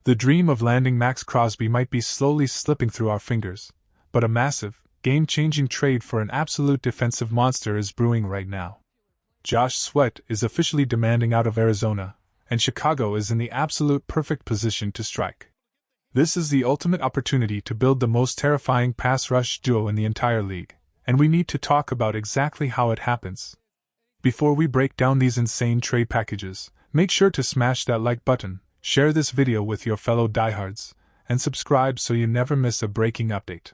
The dream of landing Max Crosby might be slowly slipping through our fingers, but a massive, game-changing trade for an absolute defensive monster is brewing right now. Josh Sweat is officially demanding out of Arizona, and Chicago is in the absolute perfect position to strike. This is the ultimate opportunity to build the most terrifying pass rush duo in the entire league, and we need to talk about exactly how it happens. Before we break down these insane trade packages, make sure to smash that like button, share this video with your fellow diehards, and subscribe so you never miss a breaking update.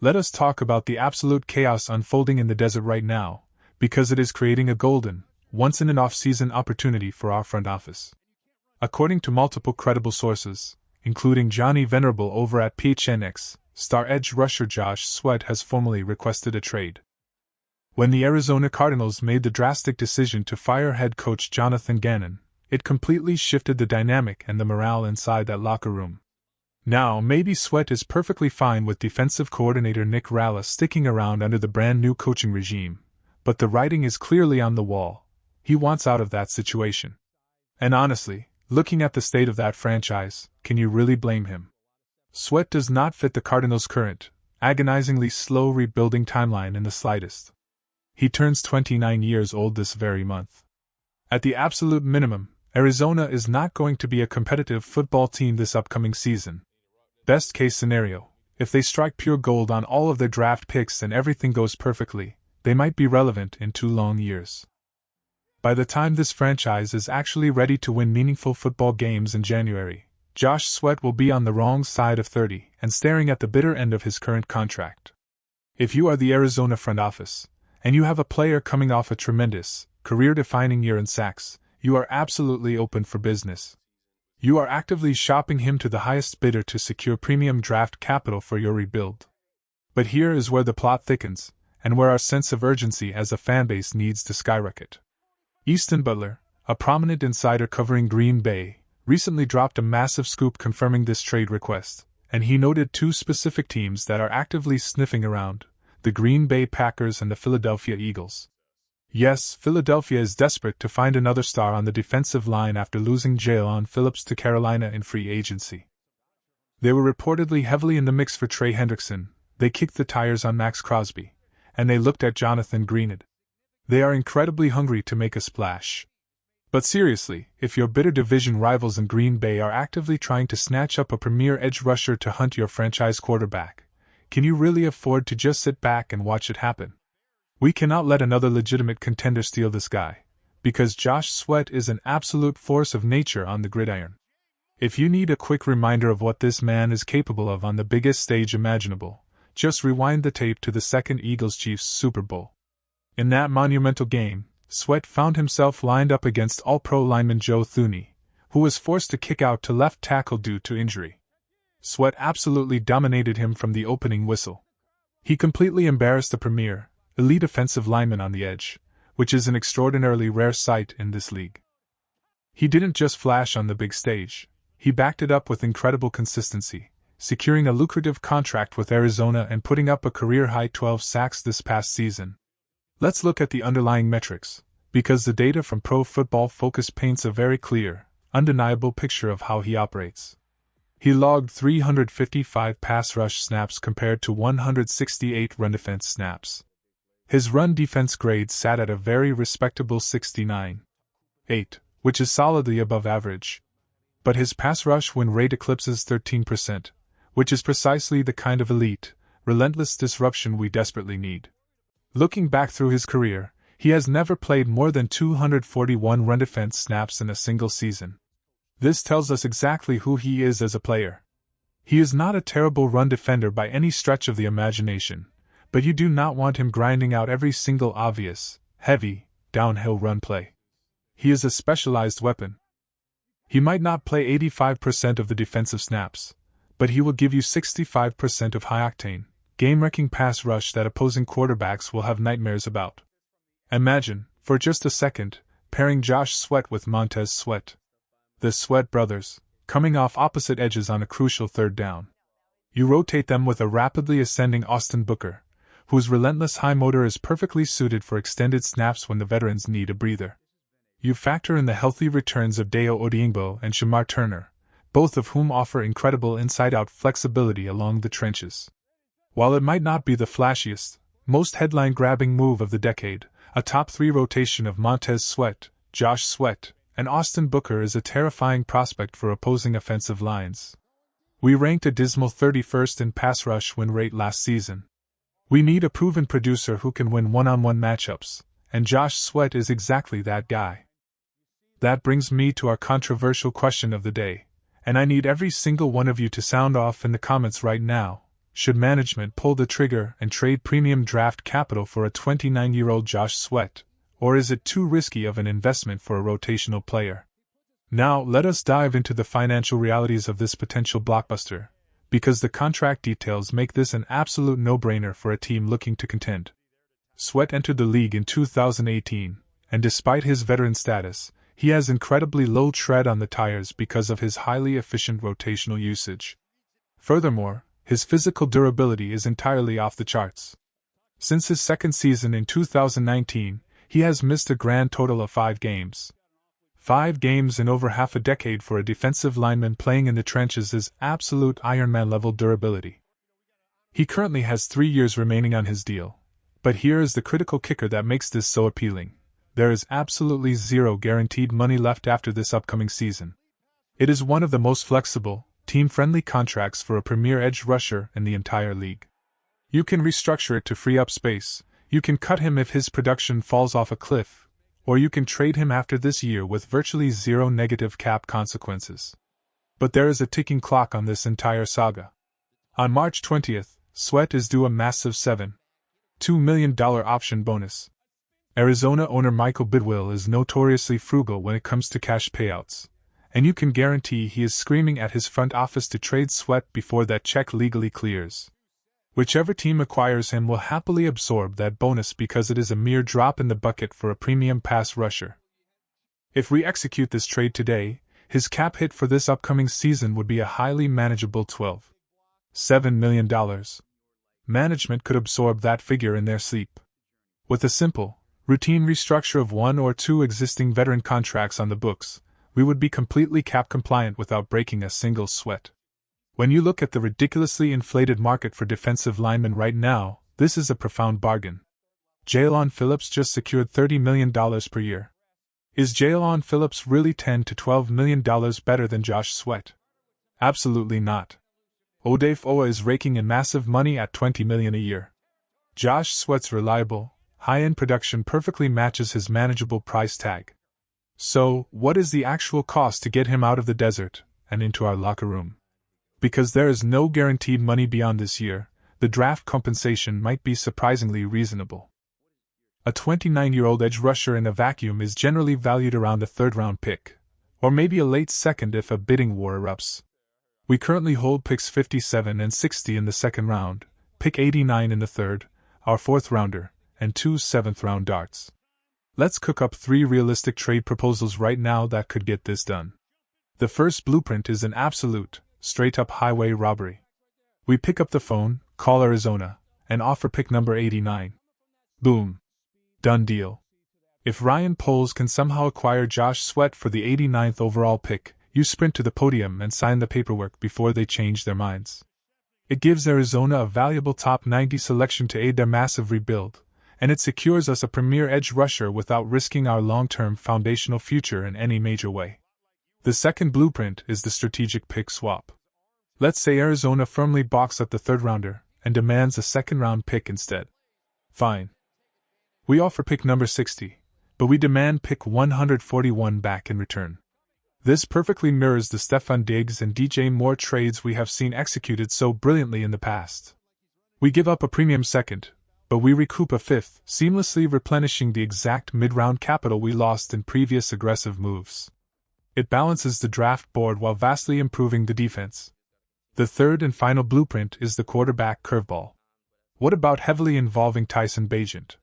Let us talk about the absolute chaos unfolding in the desert right now, because it is creating a golden, once-in-an-off-season opportunity for our front office. According to multiple credible sources, including Johnny Venerable over at PHNX, star edge rusher Josh Sweat has formally requested a trade. When the Arizona Cardinals made the drastic decision to fire head coach Jonathan Gannon, it completely shifted the dynamic and the morale inside that locker room. Now, maybe Sweat is perfectly fine with defensive coordinator Nick Ralla sticking around under the brand new coaching regime, but the writing is clearly on the wall. He wants out of that situation. And honestly, looking at the state of that franchise, can you really blame him? Sweat does not fit the Cardinals' current, agonizingly slow rebuilding timeline in the slightest. He turns 29 years old this very month. At the absolute minimum, Arizona is not going to be a competitive football team this upcoming season. Best case scenario, if they strike pure gold on all of their draft picks and everything goes perfectly, they might be relevant in 2 long years. By the time this franchise is actually ready to win meaningful football games in January, Josh Sweat will be on the wrong side of 30 and staring at the bitter end of his current contract. If you are the Arizona front office, and you have a player coming off a tremendous, career-defining year in sacks, you are absolutely open for business. You are actively shopping him to the highest bidder to secure premium draft capital for your rebuild. But here is where the plot thickens, and where our sense of urgency as a fanbase needs to skyrocket. Easton Butler, a prominent insider covering Green Bay, recently dropped a massive scoop confirming this trade request, and he noted 2 specific teams that are actively sniffing around: the Green Bay Packers and the Philadelphia Eagles. Yes, Philadelphia is desperate to find another star on the defensive line after losing Jalen Phillips to Carolina in free agency. They were reportedly heavily in the mix for Trey Hendrickson, they kicked the tires on Max Crosby, and they looked at Jonathan Greenard. They are incredibly hungry to make a splash. But seriously, if your bitter division rivals in Green Bay are actively trying to snatch up a premier edge rusher to hunt your franchise quarterback, can you really afford to just sit back and watch it happen? We cannot let another legitimate contender steal this guy, because Josh Sweat is an absolute force of nature on the gridiron. If you need a quick reminder of what this man is capable of on the biggest stage imaginable, just rewind the tape to the second Eagles-Chiefs Super Bowl. In that monumental game, Sweat found himself lined up against All-Pro lineman Joe Thuney, who was forced to kick out to left tackle due to injury. Sweat absolutely dominated him from the opening whistle. He completely embarrassed the premier, elite offensive lineman on the edge, which is an extraordinarily rare sight in this league. He didn't just flash on the big stage, he backed it up with incredible consistency, securing a lucrative contract with Arizona and putting up a career-high 12 sacks this past season. Let's look at the underlying metrics, because the data from Pro Football Focus paints a very clear, undeniable picture of how he operates. He logged 355 pass rush snaps compared to 168 run defense snaps. His run defense grade sat at a very respectable 69.8, which is solidly above average. But his pass rush win rate eclipses 13%, which is precisely the kind of elite, relentless disruption we desperately need. Looking back through his career, he has never played more than 241 run defense snaps in a single season. This tells us exactly who he is as a player. He is not a terrible run defender by any stretch of the imagination, but you do not want him grinding out every single obvious, heavy, downhill run play. He is a specialized weapon. He might not play 85% of the defensive snaps, but he will give you 65% of high-octane, game-wrecking pass rush that opposing quarterbacks will have nightmares about. Imagine, for just a second, pairing Josh Sweat with Montez Sweat. The Sweat brothers, coming off opposite edges on a crucial third down. You rotate them with a rapidly ascending Austin Booker, whose relentless high motor is perfectly suited for extended snaps when the veterans need a breather. You factor in the healthy returns of Dayo Odeyingbo and Shamar Turner, both of whom offer incredible inside-out flexibility along the trenches. While it might not be the flashiest, most headline-grabbing move of the decade, a top-3 rotation of Montez Sweat, Josh Sweat, and Austin Booker is a terrifying prospect for opposing offensive lines. We ranked a dismal 31st in pass rush win rate last season. We need a proven producer who can win one-on-one matchups, and Josh Sweat is exactly that guy. That brings me to our controversial question of the day, and I need every single one of you to sound off in the comments right now. Should management pull the trigger and trade premium draft capital for a 29-year-old Josh Sweat, or is it too risky of an investment for a rotational player? Now, let us dive into the financial realities of this potential blockbuster, because the contract details make this an absolute no-brainer for a team looking to contend. Sweat entered the league in 2018, and despite his veteran status, he has incredibly low tread on the tires because of his highly efficient rotational usage. Furthermore, his physical durability is entirely off the charts. Since his second season in 2019, he has missed a grand total of 5 games. 5 games in over half a decade for a defensive lineman playing in the trenches is absolute Ironman-level durability. He currently has 3 years remaining on his deal, but here is the critical kicker that makes this so appealing. There is absolutely zero guaranteed money left after this upcoming season. It is one of the most flexible, team-friendly contracts for a premier edge rusher in the entire league. You can restructure it to free up space, you can cut him if his production falls off a cliff, or you can trade him after this year with virtually zero negative cap consequences. But there is a ticking clock on this entire saga. On March 20th, Sweat is due a massive $7.2 million option bonus. Arizona owner Michael Bidwill is notoriously frugal when it comes to cash payouts, and you can guarantee he is screaming at his front office to trade Sweat before that check legally clears. Whichever team acquires him will happily absorb that bonus because it is a mere drop in the bucket for a premium pass rusher. If we execute this trade today, his cap hit for this upcoming season would be a highly manageable $12.7 million. Management could absorb that figure in their sleep. With a simple, routine restructure of 1 or 2 existing veteran contracts on the books, we would be completely cap compliant without breaking a single sweat. When you look at the ridiculously inflated market for defensive linemen right now, this is a profound bargain. Jaylon Phillips just secured $30 million per year. Is Jaylon Phillips really $10 to $12 million better than Josh Sweat? Absolutely not. Odafe Oweh is raking in massive money at $20 million a year. Josh Sweat's reliable, high-end production perfectly matches his manageable price tag. So, what is the actual cost to get him out of the desert and into our locker room? Because there is no guaranteed money beyond this year, the draft compensation might be surprisingly reasonable. A 29-year-old edge rusher in a vacuum is generally valued around a third-round pick, or maybe a late second if a bidding war erupts. We currently hold picks 57 and 60 in the second round, pick 89 in the third, our fourth-rounder, and 2 seventh-round darts. Let's cook up 3 realistic trade proposals right now that could get this done. The first blueprint is an absolute, straight-up highway robbery. We pick up the phone, call Arizona, and offer pick number 89. Boom. Done deal. If Ryan Poles can somehow acquire Josh Sweat for the 89th overall pick, you sprint to the podium and sign the paperwork before they change their minds. It gives Arizona a valuable top 90 selection to aid their massive rebuild, and it secures us a premier edge rusher without risking our long-term foundational future in any major way. The second blueprint is the strategic pick swap. Let's say Arizona firmly balks at the third-rounder and demands a second-round pick instead. Fine. We offer pick number 60, but we demand pick 141 back in return. This perfectly mirrors the Stefon Diggs and DJ Moore trades we have seen executed so brilliantly in the past. We give up a premium second, but we recoup a fifth, seamlessly replenishing the exact mid-round capital we lost in previous aggressive moves. It balances the draft board while vastly improving the defense. The third and final blueprint is the quarterback curveball. What about heavily involving Tyson Bagent?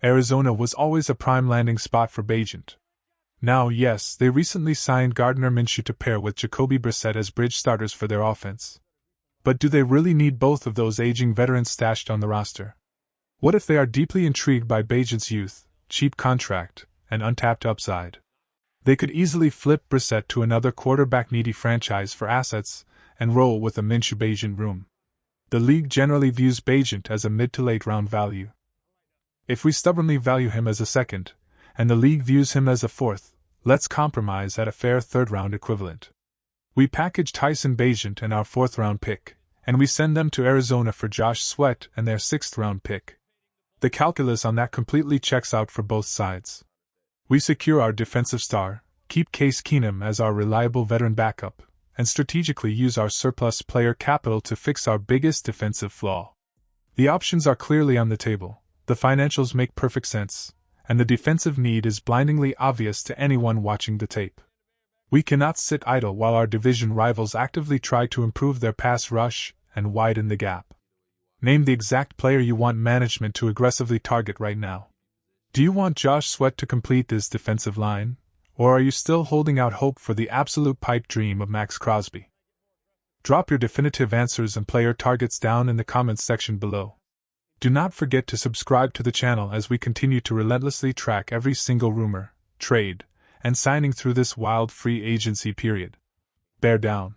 Arizona was always a prime landing spot for Bagent. Now, yes, they recently signed Gardner Minshew to pair with Jacoby Brissett as bridge starters for their offense. But do they really need both of those aging veterans stashed on the roster? What if they are deeply intrigued by Bagent's youth, cheap contract, and untapped upside? They could easily flip Brissett to another quarterback-needy franchise for assets and roll with a Minshew Bagent room. The league generally views Bagent as a mid to late round value. If we stubbornly value him as a second, and the league views him as a fourth, let's compromise at a fair third-round equivalent. We package Tyson Bagent and our fourth-round pick, and we send them to Arizona for Josh Sweat and their sixth-round pick. The calculus on that completely checks out for both sides. We secure our defensive star, keep Case Keenum as our reliable veteran backup, and strategically use our surplus player capital to fix our biggest defensive flaw. The options are clearly on the table, the financials make perfect sense, and the defensive need is blindingly obvious to anyone watching the tape. We cannot sit idle while our division rivals actively try to improve their pass rush and widen the gap. Name the exact player you want management to aggressively target right now. Do you want Josh Sweat to complete this defensive line, or are you still holding out hope for the absolute pipe dream of Max Crosby? Drop your definitive answers and player targets down in the comments section below. Do not forget to subscribe to the channel as we continue to relentlessly track every single rumor, trade, and signing through this wild free agency period. Bear down.